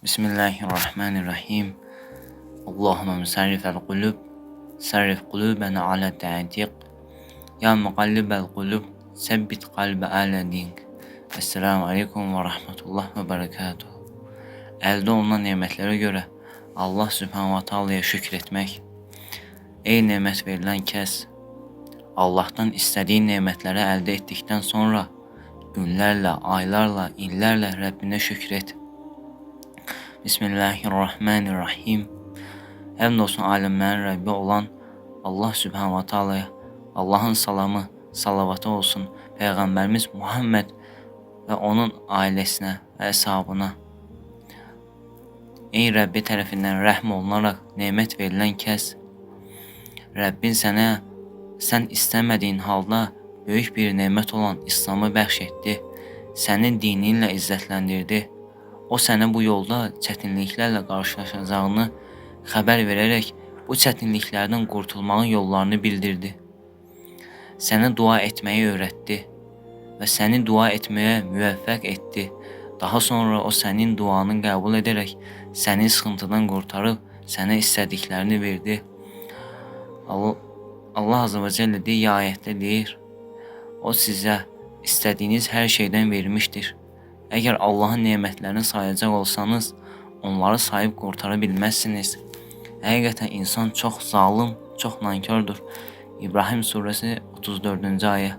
Bismillahirrahmanirrahim. Allahümme musarrifel kulub, sarrif kulubena ala ta'atiq. Ya muqallibel kulub, sebbit kalbe ala dink. Esselamu aleyküm ve rahmetullah ve berekatuhu. Elde olunan nimetlere göre Allah Subhanahu ve Taala'ya şükretmek. Ey nimet verilen kes, Allah'tan istediği nimetleri elde ettikten sonra günlerle, aylarla, illerle Rabbine şükret. Bismillahirrahmanirrahim. Hamdolsun alemlerin Rabbi olan Allah Subhanahu ve Taala'ya, Allah'ın salamı, salavatı olsun Peygamberimiz Muhammed ve onun ailesine ve eshabına. Ey Rabbi tarafından rəhm olunarak nimet verilen kes, Rabbin sana sen istemediğin halda büyük bir nimet olan İslam'ı bəxş etdi, senin dininle izzetlendirdi. O sənə bu yolda çətinliklərlə qarşılaşacağını xəbər verərək bu çətinliklərdən qurtulmağın yollarını bildirdi. Sənə dua etməyi öyrətdi və səni dua etməyə müvəffəq etdi. Daha sonra o sənin duanı qəbul edərək səni sıxıntıdan qurtarıb sənə istədiklərini verdi. Allah Azze ve Celle deyə ayətdə deyir, o sizə istədiyiniz hər şeydən vermişdir. Eğer Allah'ın nimetlerini sayacak olsanız, onları sayıp kurtara bilmezsiniz. Həqiqətən insan çok zalim, çok nankördür. İbrahim suresi 34. ayet.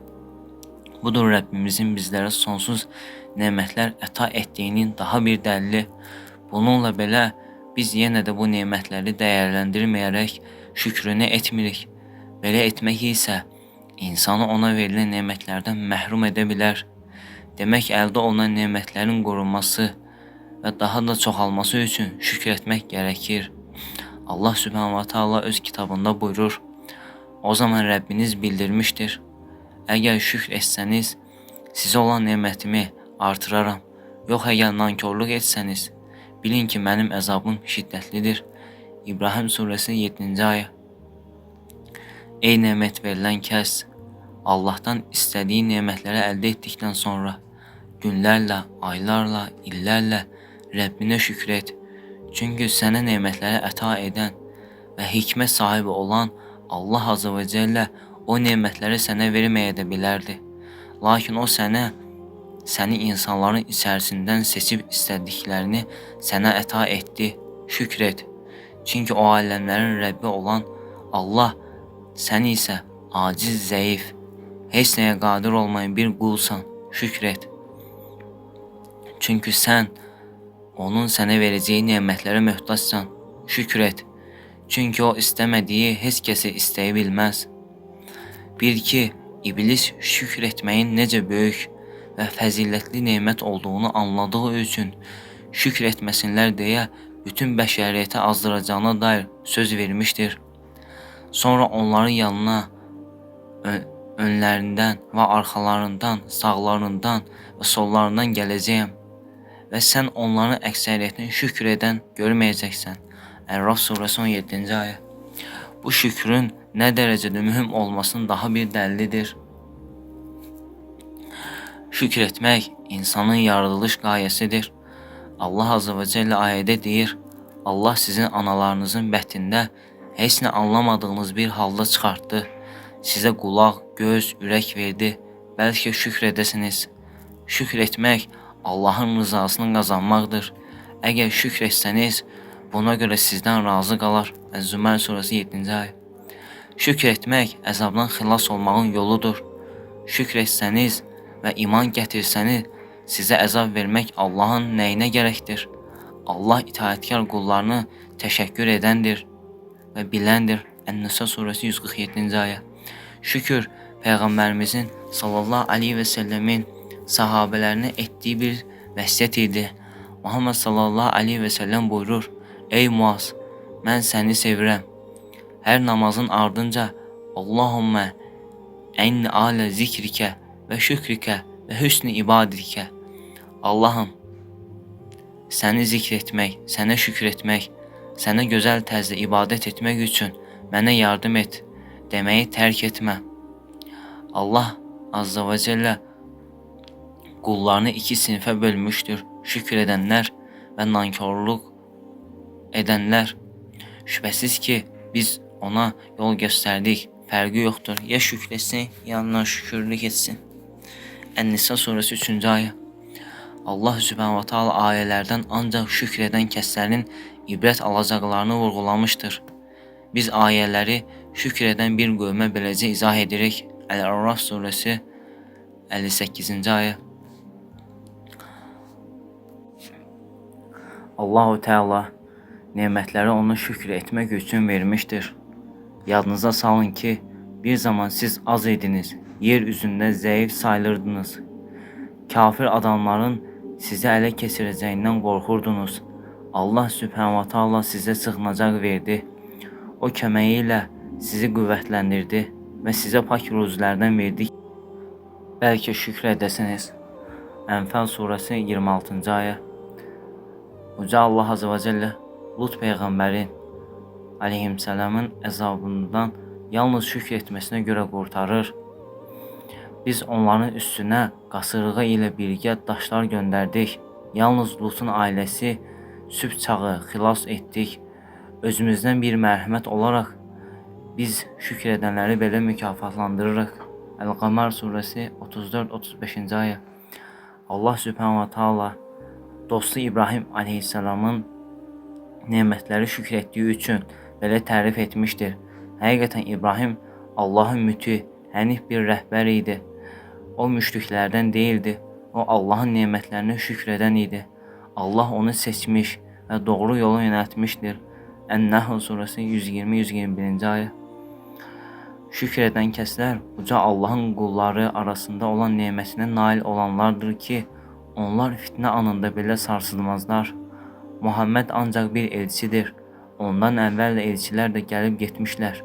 Budur Rabbimizin bizlere sonsuz nimetler əta ettiğinin daha bir dəlili. Bununla belə biz yenə də bu nimetləri dəyərləndirməyərək şükrünü etmirik. Belə etmək isə insanı ona verilen nimetlerden məhrum edə bilər. Demək əldə olunan nimetlərin qorunması və daha da çoxalması üçün şükür etmək gərəkir. Allah Subhanahu wa Taala öz kitabında buyurur, o zaman Rəbbiniz bildirmişdir. Əgər şükür etsəniz, sizə olan nimətimi artıraram. Yox, əgər nankörlük etsəniz, bilin ki, mənim əzabım şiddətlidir. İbrahim suresi 7. ayet. Ey nimət verilən kəs, Allah'tan istediği nimetleri elde ettikten sonra günlerle, aylarla, illerle Rabbine şükret. Çünkü sana nimetleri əta eden ve hikmet sahibi olan Allah Azze ve Celle o nimetleri sana verməyə də bilərdi. Lakin o səni insanların içerisinden seçip istədiklərini sana əta etdi. Şükret. Çünkü o alemlerin Rabbi olan Allah, sən isə aciz, zəif, heç nəyə qadir olmayan bir qulsan. Şükret. Çünkü sen onun sənə vereceği nimetlərə möhtaçsan. Şükür et. Çünkü o istemediği heç kəsi istəyə bilməz. Bil ki, iblis şükür etməyin necə böyük və fəzilətli nimət olduğunu anladığı üçün şükür etməsinlər deyə bütün bəşəriyyəti azdıracağına dair söz vermiştir. Sonra onların yanına önlərindən və arxalarından, sağlarından və sollarından gələcəyəm və sən onların əksəriyyətini şükür edən görməyəcəksən. Ər-Rəf suresi 17. ayet. Bu şükrün nə dərəcədə mühüm olmasının daha bir dəlilidir. Şükür etmək insanın yaradılış qayəsidir. Allah Azze ve Celle ayədə deyir, Allah sizin analarınızın bətnində heç nə anlamadığınız bir halda çıxartdı. Sizə qulaq, göz, ürək verdi. Bəlkə şükür edəsiniz. Şükür etmək Allah'ın rızasını qazanmaqdır. Əgər şükür etsəniz, buna görə sizdən razı qalar. Əz-Zümər suresi 7. ayet. Şükür etmək əzabdan xilas olmağın yoludur. Şükür etsəniz və iman gətirsəniz, sizə əzab vermək Allah'ın nəyinə gərəkdir? Allah itaətkar qullarını təşəkkür edəndir və biləndir. Ən-Nisa suresi 147. ayet. Şükür Peygamberimizin sallallahu aleyhi ve sellemin sahabelerine ettiği bir vəsiyyət idi. Muhammed sallallahu aleyhi ve sellem buyurur, ey Muaz, mən səni sevirəm. Hər namazın ardınca Allahümme enne ale zikrikə və şükrikə və hüsnü ibadikə. Allahım, səni zikr etmək, sənə şükür etmək, sənə gözəl tərzdə ibadət etmək üçün mənə yardım et deməyi tərk etmə. Allah Azze ve Celle qullarını iki sinifə bölmüşdür. Şükür edənlər və nankorluq edənlər. Şübhəsiz ki, biz ona yol göstərdik. Fərqi yoxdur. Ya şükr etsin, ya naşükürlük etsin. Ən-Nisa surəsi 3-cü ayə. Allah Subhanahu wa Taala ayələrdən ancaq şükr edən kəslərin ibrət alacaqlarını vurğulamışdır. Biz ayələri şükr edən bir qövmə beləcə izah edirik. Əl-Əraf surəsi 58-ci ayə. Allahu Teala nemətləri ona şükür etmək üçün vermişdir. Yadınıza salın ki, bir zaman siz az idiniz, yer üzündə zəif sayılırdınız. Kafir adamların sizi ələ keçirəcəyindən qorxurdunuz. Allah Subhanahu wa Taala sizə sığınacaq verdi. O köməyi ilə sizi qüvvətləndirdi və sizə pak ruzilərdən verdi. Bəlkə şükür edəsiniz. Ənfəl surəsi 26-cı ayə. Uca Allah Azze və Cəllə Lut Peyğəmbərin aleyhisselamın əzabından yalnız şükür etməsinə görə qurtarır. Biz onların üstünə qasırğa ilə birgə daşlar göndərdik. Yalnız Lutun ailəsi sübh çağı xilas etdik. Özümüzdən bir mərhəmət olaraq biz şükür edənləri belə mükafatlandırırıq. Əl-Qamar surəsi 34-35-ci ayə. Allah Subhanahu wa Taala dostu İbrahim aleyhisselamın nemətləri şükür etdiyi üçün belə tərif etmişdir. Həqiqətən İbrahim Allahın müti, hənif bir rəhbər idi. O müşriklərdən deyildi. O Allahın nemətlərinə şükür edən idi. Allah onu seçmiş və doğru yola yönəltmişdir. Ən-Nəhl surəsi 120-121-ci ayə. Şükür edən kəslər uca Allahın qulları arasında olan nemətinə nail olanlardır ki, onlar fitnə anında belə sarsılmazlar. Muhammed ancaq bir elçidir. Ondan əvvəl də elçilər də gəlib getmişlər.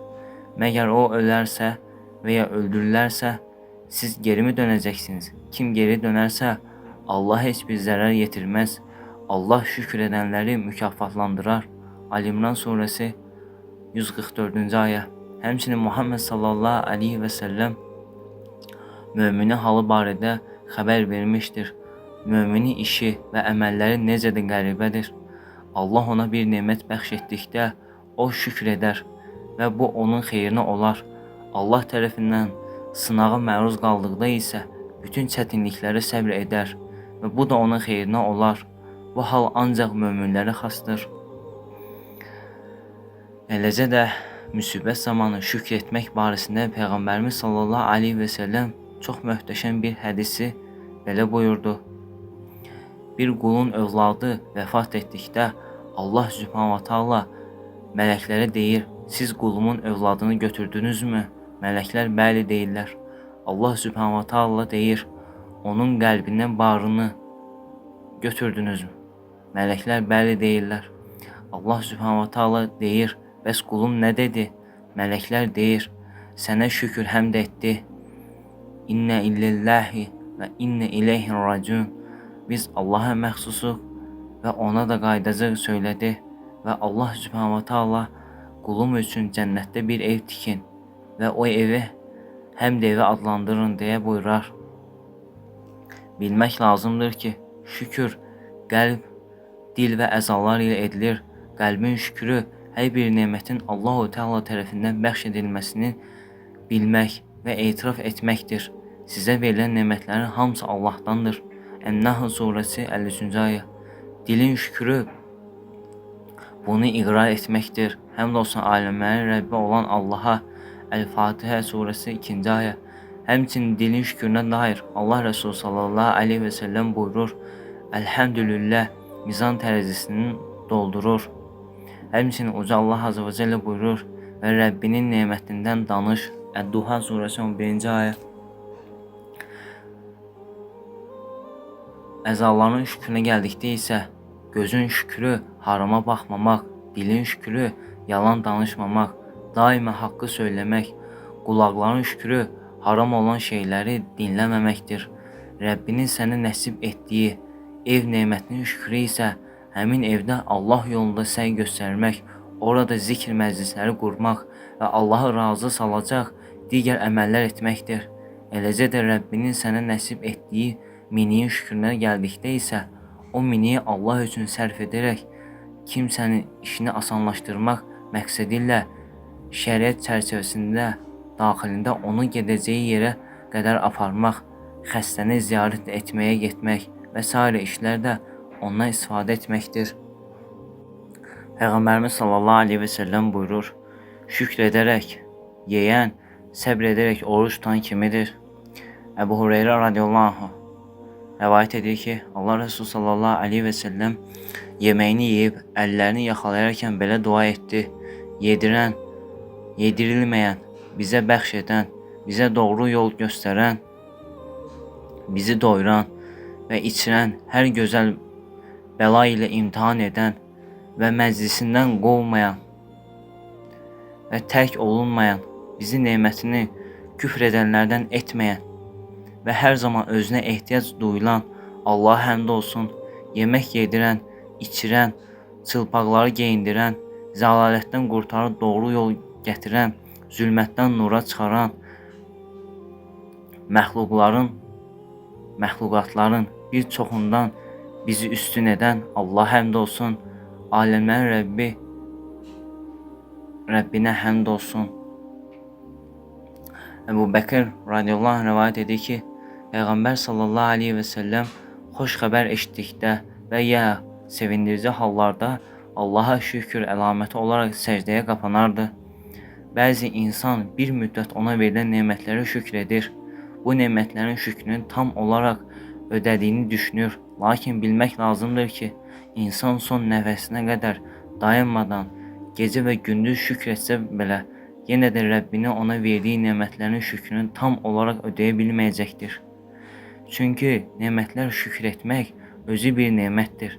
Məgər o ölərsə və ya öldürülərsə, siz geri mi dönəcəksiniz? Kim geri dönərsə, Allah heç bir zərər yetirməz. Allah şükür edənləri mükafatlandırar. Ali-İmran surəsi 144-cü ayə. Həmçinin Muhammed sallallahu aleyhi və səlləm mömini halı barədə xəbər vermişdir. Mömini işi və əməlləri necə də qəribədir. Allah ona bir nemət bəxş etdikdə o şükür edər və bu onun xeyrinə olar. Allah tərəfindən sınağa məruz qaldıqda isə bütün çətinlikləri səbr edər və bu da onun xeyrinə olar. Bu hal ancaq möminlərə xasdır. Eləcə də müsibət zamanı şükür etmək barəsində Peyğəmbərimiz sallallahu aleyhi və səlləm çox möhtəşəm bir hədisi belə buyurdu. Bir qulun övladı vəfat etdikdə Allah Subhanahu wa Taala mələklərə deyir, siz qulumun övladını götürdünüzmü? Mələklər bəli deyirlər. Allah Subhanahu wa Taala deyir, onun qəlbindən barını götürdünüzmü? Mələklər bəli deyirlər. Allah Subhanahu wa Taala deyir, bəs qulum nə dedi? Mələklər deyir, sənə şükür həmd etdi. İnnə illillahi və innə ileyhi racun. Biz Allah'a məxsusuq və ona da qayıdacaq söylədi və Allah Subhanahu wa Taala qulum üçün cənnətdə bir ev tikin və o evi həmd evi adlandırın deyə buyurar. Bilmək lazımdır ki, şükür qəlb, dil və əzalar ilə edilir. Qəlbin şükrü hər bir nemətin Allahu Teala tərəfindən bəxş edilməsini bilmək və etiraf etməkdir. Sizə verilən nemətlərin hamısı Allahdandır. Ən-Nəhl surəsi 53-cü ayə. Dilin şükrü bunu iqrar etməkdir. Həmd olsun aləmlərin Rəbbi olan Allaha. Əl-Fatihə surəsi 2-ci ayə. Həmçinin dilin şükrünə dair Allah Resulü sallallahu aleyhi və səlləm buyurur, Elhamdülillah mizan tərəzisini doldurur. Həmçinin uca Allah Azze və Cəllə buyurur və Rəbbinin nemətindən danış. Əd-Duha surəsi 11-ci ayə. Əzaların şükrünə gəldikdə isə gözün şükrü harama baxmamaq, dilin şükrü yalan danışmamaq, daima haqqı söyləmək, qulaqların şükrü haram olan şeyləri dinləməməkdir. Rəbbinin sənə nəsib etdiyi ev nemətinin şükrü isə həmin evdə Allah yolunda səy göstərmək, orada zikr məclisləri qurmaq və Allahı razı salacaq digər əməllər etməkdir. Eləcə də Rəbbinin sənə nəsib etdiyi miniyin şükrünə gəldikdə isə O miniyi Allah üçün sərf edərək kimsənin işini asanlaşdırmaq məqsədilə şəriət çərçivəsində daxilində onu gedəcəyi yerə qədər aparmaq, xəstəni ziyarət etməyə getmək və s. işlər də ondan istifadə etməkdir. Peyğəmbərimiz sallallahu aleyhi və səlləm buyurur, şükr edərək yeyən, səbr edərək oruç tutan kimidir. Əbu Hüreyrə radiyallahu anh rəvayət edir ki, Allah Resulü sallallahu aleyhi və səlləm yeməyini yeyib, əllərini yaxalayarkən belə dua etdi. Yedirən, yedirilməyən, bizə bəxş edən, bizə doğru yol göstərən, bizi doyuran və içirən, hər gözəl bəla ilə imtihan edən və məclisindən qovmayan və tərk olunmayan, bizi nemətini küfr edənlərdən etməyən və hər zaman özünə ehtiyac duyulan Allaha həmd olsun, yemək yedirən, içirən, çılpaqları geyindirən, zəlalətdən qurtarıb doğru yol gətirən, zülmətdən nura çıxaran, məxluqatların bir çoxundan bizi üstün edən Allaha həmd olsun, aləmlərin Rəbbinə həmd olsun. Əbu Bəkir radiyallahu anh rəvayət edir ki, Peyğəmbər sallallahu aleyhi və səlləm xoş xəbər eşitdikdə və ya sevindirici hallarda Allaha şükür əlaməti olaraq səcdəyə qapanardı. Bəzi insan bir müddət ona verilən nemətlərə şükr edir. Bu nemətlərin şükrünü tam olaraq ödədiyini düşünür. Lakin bilmək lazımdır ki, insan son nəfəsinə qədər dayanmadan gecə və gündüz şükr etsə belə, yenə də Rəbbinin ona verdiyi nemətlərin şükrünü tam olaraq ödəyə bilməyəcəkdir. Çünki nemətlər şükr etmək özü bir nemətdir.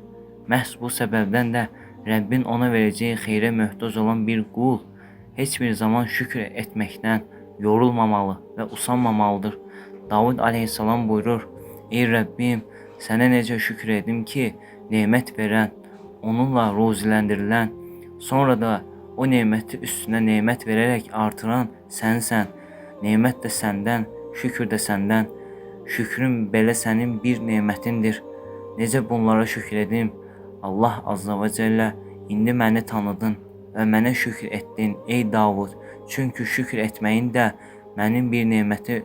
Məhz bu səbəbdən də Rəbbin ona verəcəyi xeyrə möhtac olan bir qul heç bir zaman şükr etməkdən yorulmamalı və usanmamalıdır. Davud aleyhissalam buyurur, ey Rəbbim, sənə necə şükür edim ki, nemət verən, onunla ruziləndirilən, sonra da o neməti üstünə nemət verərək artıran sənsən, nemət də səndən, şükür də səndən, şükrün belə sənin bir nemətindir. Necə bunlara şükür edim? Allah azza və cəllə, indi məni tanıdın və mənə şükür etdin, ey Davud, çünki şükür etməyin də mənim bir neməti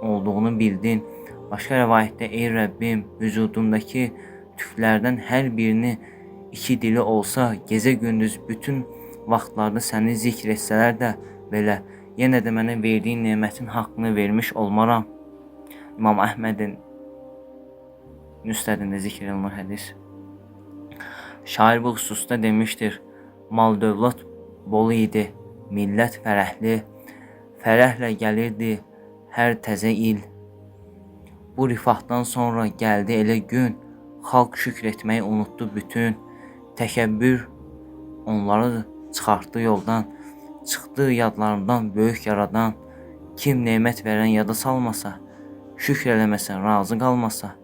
olduğunu bildin. Başqa rəvayətdə, ey Rəbbim, vücudumdakı tüklərdən hər birini iki dili olsa, gecə gündüz bütün vaxtlarda səni zikr etsələr də belə, yenə də mənə verdiyin nemətin haqqını vermiş olmaram. İmam Əhmədin müstədində zikr olunur hədis. Şair bu xüsusda demişdir, mal dövlət bolu idi, millət fərəhli, fərəhlə gəlirdi hər təzə il. Bu rifahdan sonra gəldi elə gün, xalq şükr etməyi unutdu bütün, təkəbbür onları çıxartdı yoldan, çıxdı yadlarından böyük yaradan, kim nemət verən yada salmasa, şükr eləməsə, razı qalmasa,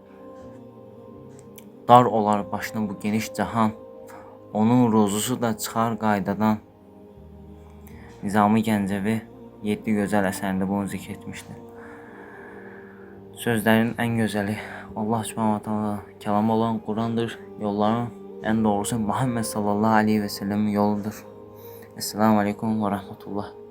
dar olar başına bu geniş cahan, onun ruzusu da çıxar qaydadan. Nizami Gəncəvi 7 gözəl əsərində bunu zikr etmişdir. Sözlərin ən gözəli Allah Subhanahu taala kəlamı olan Qurandır. Yolların ən doğrusu Muhammed sallallahu aleyhi və səlləmin yoludur. Esselamu aleyküm və rahmetullah.